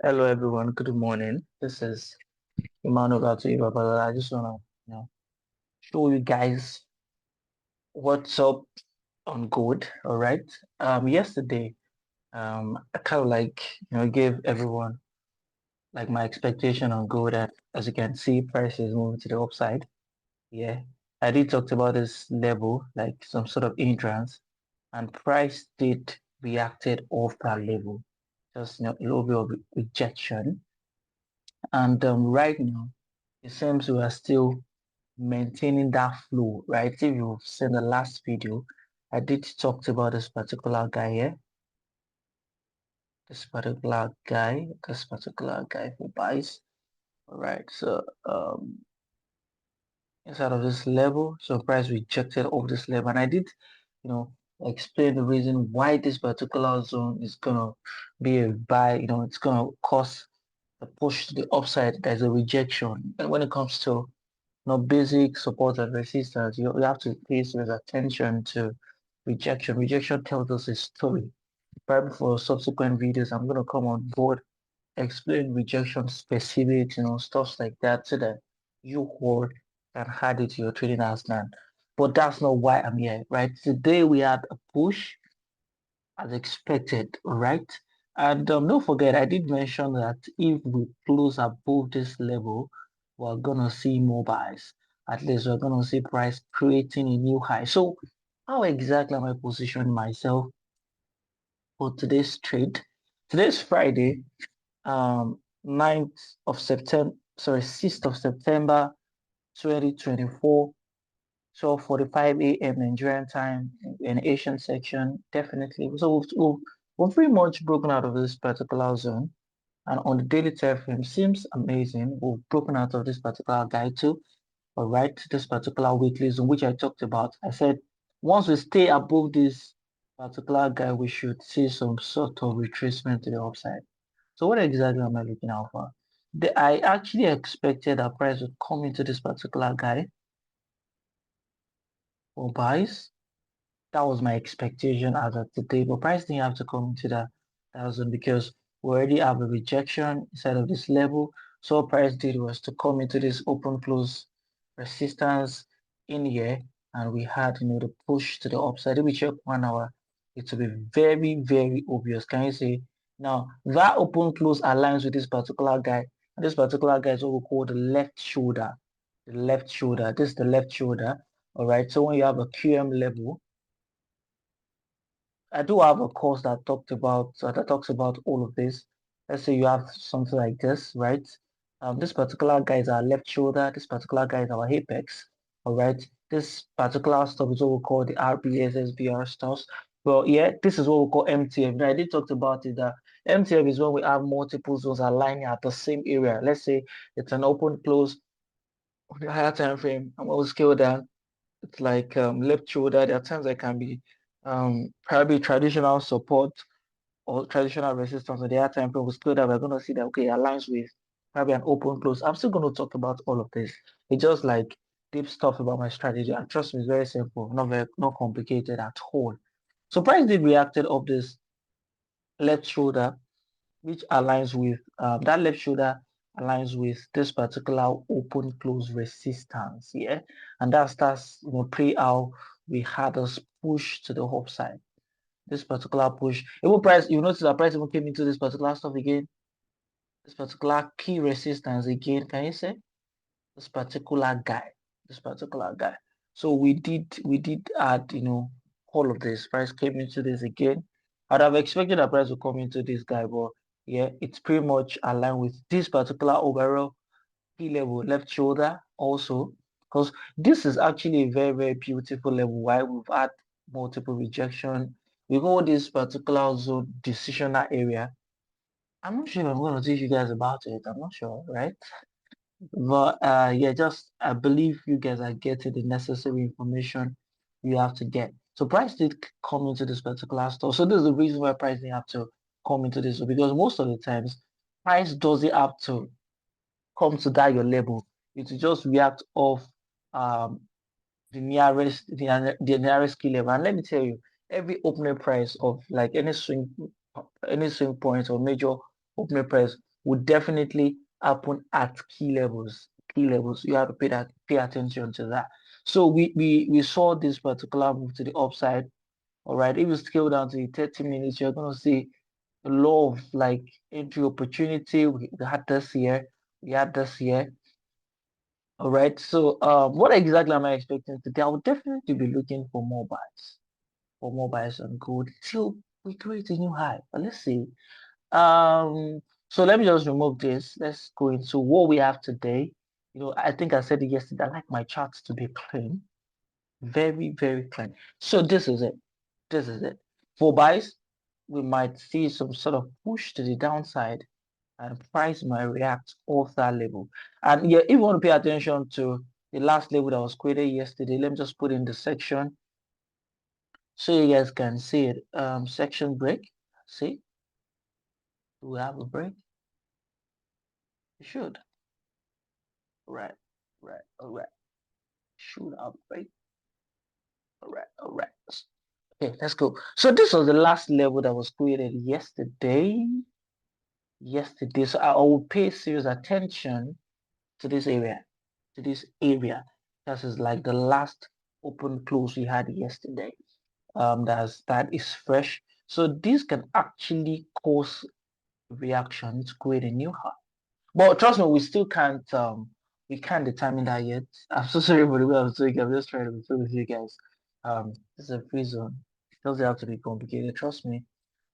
Hello everyone, good morning. This is Emmanuel Gatuiba, but I just wanna, show you guys what's up on Good. All right. Yesterday, I kind of gave everyone like my expectation on Good. And as you can see, prices moving to the upside. Yeah, I did talked about this level, like some sort of hindrance, and price did reacted off that level, just a little bit of rejection. And right now, it seems we are still maintaining that flow, right? If you've seen the last video, I did talk about this particular guy here, this particular guy who buys. All right, so inside of this level, so price rejected off this level, and I did, you know, explain the reason why this particular zone is gonna be a buy. It's gonna cause the push to the upside. There's a rejection, and when it comes to basic support and resistance, you have to pay serious attention to rejection. Rejection tells us a story. Probably for subsequent videos, I'm going to come on board, explain rejection specifics, stuff like that, so that you hold can add it to your trading arsenal. But that's not why I'm here, right? Today we had a push as expected, right? And don't forget, I did mention that if we close above this level, we're gonna see more buys. At least we're gonna see price creating a new high. So how exactly am I positioning myself for today's trade? Today's Friday, 9th of September, sorry, 6th of September, 2024. 12:45 a.m. Nigerian time in Asian section, definitely. So we've pretty much broken out of this particular zone. And on the daily time frame, seems amazing. We've broken out of this particular guide too. All right, this particular weekly zone, which I talked about. I said once we stay above this particular guide, we should see some sort of retracement to the upside. So what exactly am I looking out for? I actually expected that price would come into this particular guide for buys. That was my expectation as of today, but price didn't have to come into that thousand because we already have a rejection inside of this level. So what price did was to come into this open close resistance in here, and we had the push to the upside. If we check 1 hour, it will be very, very obvious. Can you see? Now that open close aligns with this particular guy. And this particular guy is what we call the left shoulder. The left shoulder. This is the left shoulder. All right. So when you have a QM level, I do have a course that talks about all of this. Let's say you have something like this, right? This particular guy is our left shoulder. This particular guy is our apex. All right. This particular stuff is what we call the RBS SBR stuff. Well, yeah, this is what we call MTF. Now, I did talk about it. That MTF is when we have multiple zones aligning at the same area. Let's say it's an open close on the higher time frame, and when we scale down, it's like left shoulder. There are times that can be probably traditional support or traditional resistance. At the other time frame was clear that we're going to see that okay, it aligns with probably an open close. I'm still going to talk about all of this. It's just like deep stuff about my strategy. And trust me, it's very simple, not complicated at all. So price did reacted of this left shoulder, which aligns with that left shoulder aligns with this particular open close resistance, yeah, and that's pre how we had us push to the upside. This particular push, even price, you notice that price even came into this particular stuff again, this particular key resistance again. Can you say this particular guy, this particular guy? So we did add, all of this. Price came into this again. I'd have expected that price would come into this guy, but yeah, it's pretty much aligned with this particular overall key level, left shoulder also, because this is actually a very, very beautiful level. Why we've had multiple rejection. We call this particular zone decisional area. I'm not sure if I'm going to teach you guys about it. I'm not sure, right? But yeah, just I believe you guys are getting the necessary information you have to get. So price did come into this particular store. So this is the reason why price didn't have to come into this, because most of the times price doesn't have to come to that your level. It will just react off um the nearest key level. And let me tell you, every opening price of like any swing point or major opening price would definitely happen at key levels. Key levels. You have to pay attention to that. So we saw this particular move to the upside. All right. If you scale down to the 30 minutes, you're gonna see a lot of like entry opportunity. We had this year. We had this year. All right. So what exactly am I expecting today? I would definitely be looking for more buys. For more buys on gold till we create a new high. But let's see. So let me just remove this. Let's go into what we have today. I think I said it yesterday. I like my charts to be clean. Very, very clean. So this is it. This is it. For buys, we might see some sort of push to the downside and price might react off that level. And yeah, if you want to pay attention to the last level that was created yesterday, let me just put in the section so you guys can see it. Section break. See, do we have a break? We should. Right, right, all right. Should have a break. All right, all right. Okay, let's go. So this was the last level that was created yesterday. Yesterday. So I will pay serious attention to this area. To this area. This is like the last open close we had yesterday. That is fresh. So this can actually cause reaction to create a new high. But trust me, we can't determine that yet. I'm so sorry for the way I'm saying. I'm just trying to be fair with you guys. This is a free zone. It doesn't have to be complicated. Trust me.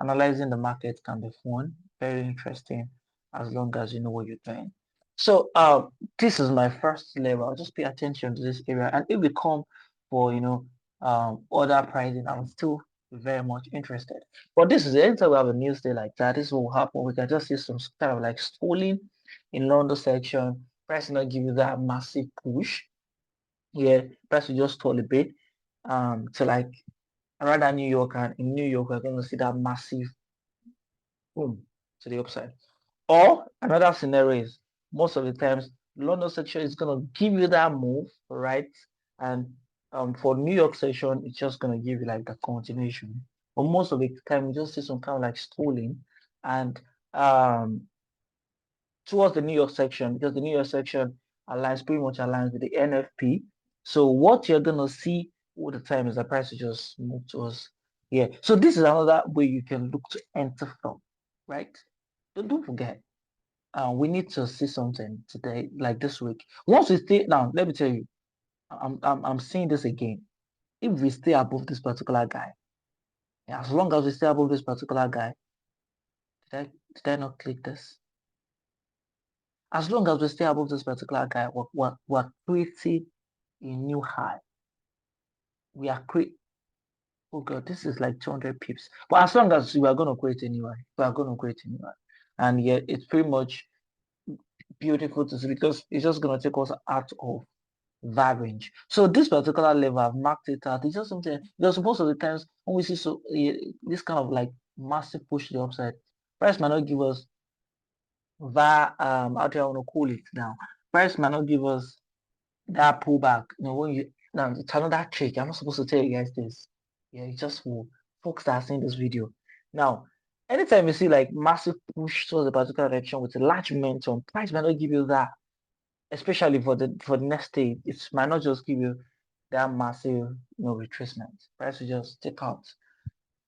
Analyzing the market can be fun, very interesting, as long as you know what you're doing. So this is my first level. I'll just pay attention to this area, and if we come for other pricing, I'm still very much interested. But this is it. Anytime we have a news day like that, this will happen. We can just see some kind of like stalling in London section. Price will not give you that massive push. Yeah, price will just stall a bit. To like around that New York, and in New York, we're gonna see that massive boom to the upside. Or another scenario is most of the times London section is gonna give you that move, right? And for New York section, it's just gonna give you like the continuation. But most of the time, you just see some kind of like stalling, and um towards the New York section, because the New York section aligns pretty much aligns with the NFP. So what you're gonna see all the time is the price will just move towards here. So this is another way you can look to enter from, right? Don't forget. We need to see something today, like this week. Once we stay now, let me tell you, I'm seeing this again. If we stay above this particular guy, yeah, as long as we stay above this particular guy, did I not click this? As long as we stay above this particular guy, we're creating a new high. We are creating, oh God, this is like 200 pips. But as long as we are going to create a new high, we are going to create a new high. And yeah, it's pretty much beautiful to see because it's just going to take us out of that range. So this particular level, I've marked it out. It's just something because most of the times when we see this kind of like massive push to the upside, price might not give us that how do I want to call it now? Price might not give us that pullback. When you now it's another trick. I'm not supposed to tell you guys this. Yeah, it's just for folks that are seeing this video. Now, anytime you see like massive push towards a particular direction with a large momentum, price might not give you that, especially for the next day. It might not just give you that massive retracement. Price will just take out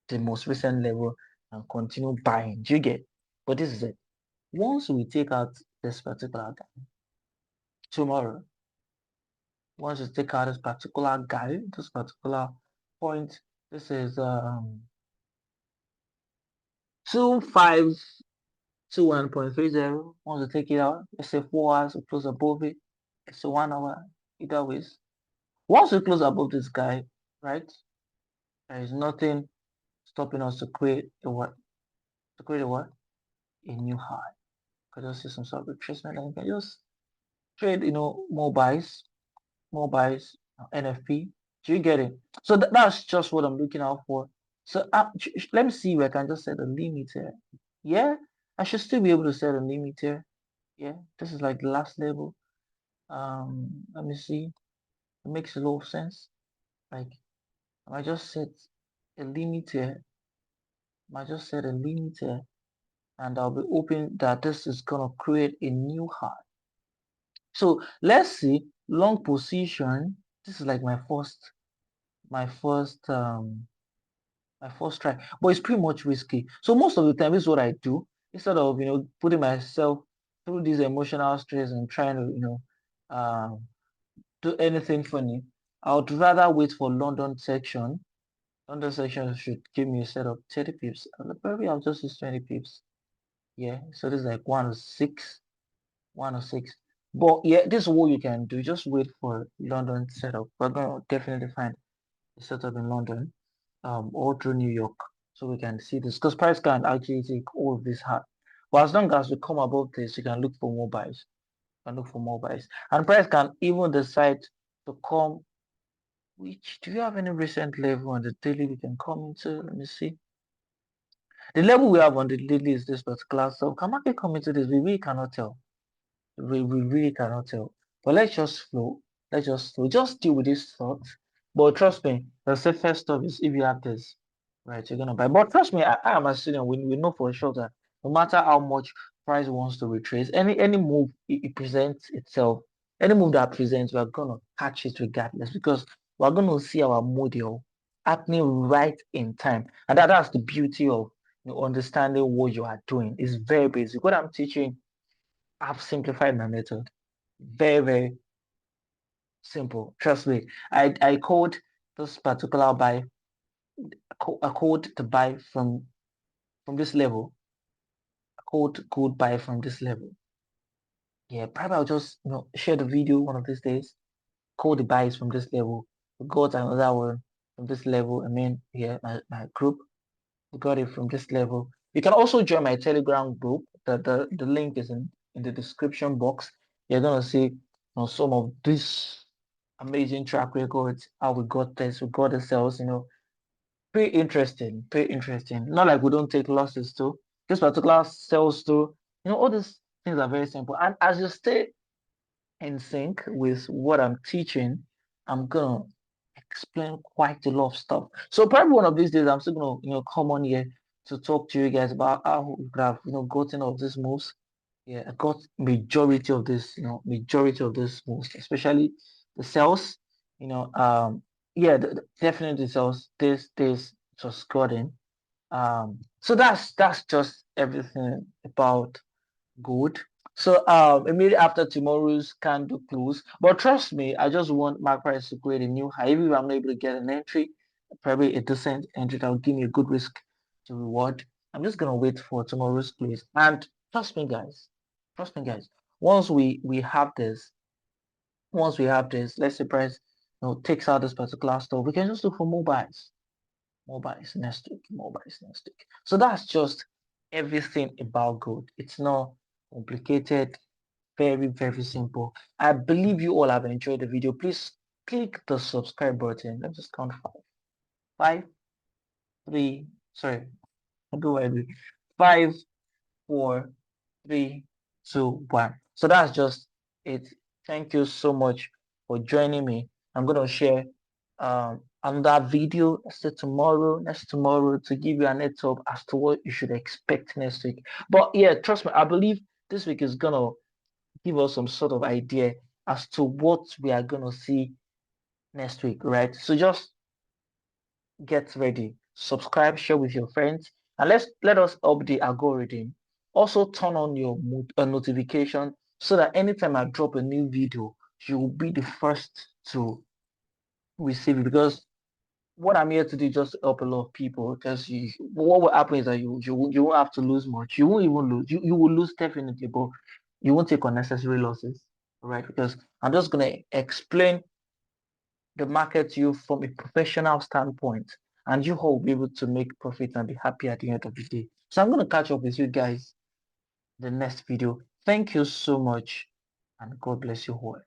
the most recent level and continue buying. Do you get? But this is it. Once we take out this particular guy tomorrow, once you take out this particular guy, this particular point, this is 2521.30. Once you take it out, let's say 4 hours, we close above it. It's a 1 hour, either ways. Once we close above this guy, right? There is nothing stopping us to create a what? To create a what? A new high. You can just see some sort of retracement and you can just trade, more buys, NFP. Do you get it? So that's just what I'm looking out for. So let me see if I can just set a limit here. Yeah, I should still be able to set a limit here. Yeah, this is like the last level. Let me see. It makes a lot of sense. Like, I might just set a limit here. I might just set a limit here and I'll be hoping that this is gonna create a new high. So let's see long position. This is like my first my first try, but it's pretty much risky. So most of the time, this is what I do instead of putting myself through this emotional stress and trying to do anything funny. I would rather wait for London section. London section should give me a set of 30 pips. And probably I'll just use 20 pips. Yeah, so this is like 106, 106. But yeah, this is what you can do. Just wait for London setup. We're gonna definitely find a setup in London, or through New York, so we can see this. Because price can actually take all of this hard. But as long as we come above this, you can look for more buys. You can look for more buys. And price can even decide to come. Which do you have any recent level on the daily we can come into? Let me see. The level we have on the daily is this particular. So can market come into this? We really cannot tell. We really cannot tell. But let's just flow. Let's just flow. Just deal with this thought. But trust me, the safest stuff is if you have this, right, you're gonna buy. But trust me, I am a student. We know for sure that no matter how much price wants to retrace, any move it presents itself, any move that presents, we're gonna catch it regardless because we're gonna see our model happening right in time. And that's the beauty of understanding what you are doing. It's very basic. What I'm teaching, I've simplified my method. Very, very simple. Trust me. I code this particular buy, a code to buy from this level. A code buy from this level. Yeah, probably I'll just share the video one of these days. Code the buys from this level. We got another one from this level. I mean, yeah, my group. We got it from this level. You can also join my Telegram group. The link is in the description box. You're gonna see some of these amazing track records, how we got this, we got the sales, pretty interesting, pretty interesting. Not like we don't take losses too. This particular sales too, all these things are very simple. And as you stay in sync with what I'm teaching, I'm gonna explain quite a lot of stuff. So probably one of these days I'm still gonna, come on here to talk to you guys about how we could have, gotten all of these moves. Yeah, I got majority of this, majority of this moves, especially the sales, yeah, definitely sales. This just gotten. So that's just everything about gold. So immediately after tomorrow's candle close, but trust me, I just want my price to create a new high. Even if I'm not able to get an entry, probably a decent entry that will give me a good risk to reward. I'm just gonna wait for tomorrow's close. And trust me, guys. Once we have this, let's say price takes out this particular store, we can just look for more buys. More buys next week, more buys next week. So that's just everything about gold. It's not complicated, very, very simple. I believe you all have enjoyed the video. Please click the subscribe button. Let's just count five. Five, three, sorry, how do I do? 5, 4, 3, 2, 1. So that's just it. Thank you so much for joining me. I'm gonna share another video next tomorrow to give you an heads up as to what you should expect next week. But yeah, trust me, I believe this week is gonna give us some sort of idea as to what we are gonna see next week, right? So just get ready, subscribe, share with your friends, and let us up the algorithm. Also turn on your notification so that anytime I drop a new video, you will be the first to receive it. Because what I'm here to do is just help a lot of people. Because what will happen is that you won't have to lose much. You won't even lose. You will lose definitely, but you won't take unnecessary losses, right? Because I'm just gonna explain the market to you from a professional standpoint, and you all will be able to make profit and be happy at the end of the day. So I'm going to catch up with you guys in the next video. Thank you so much, and God bless you all.